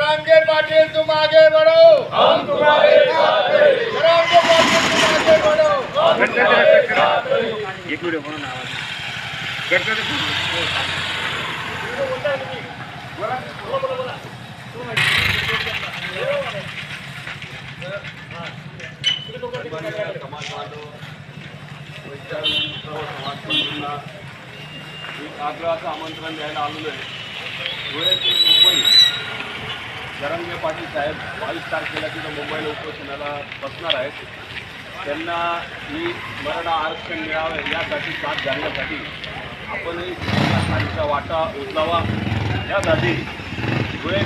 जरांगे पाटिल तुम आगे बढ़ो, हम तुम्हारे साथ हैं। जरांगे पाटिल तुम आगे बढ़ो, हम तुम्हारे साथ हैं। एक व्हिडिओ म्हणून आवाज करतो समाज बांधव समाज बंधूंना एक आग्रहाचं आमंत्रण द्यायला आलेलो आहे. धुळे ते मुंबई जरांगे पाटील साहेब 22 तारखेला तिथं मुंबईला उपोषणाला बसणार आहेत. त्यांना ही मराठा आरक्षण मिळावे यासाठी साथ घालण्यासाठी आपणही खालीचा वाटा उचलावा यासाठी धुळे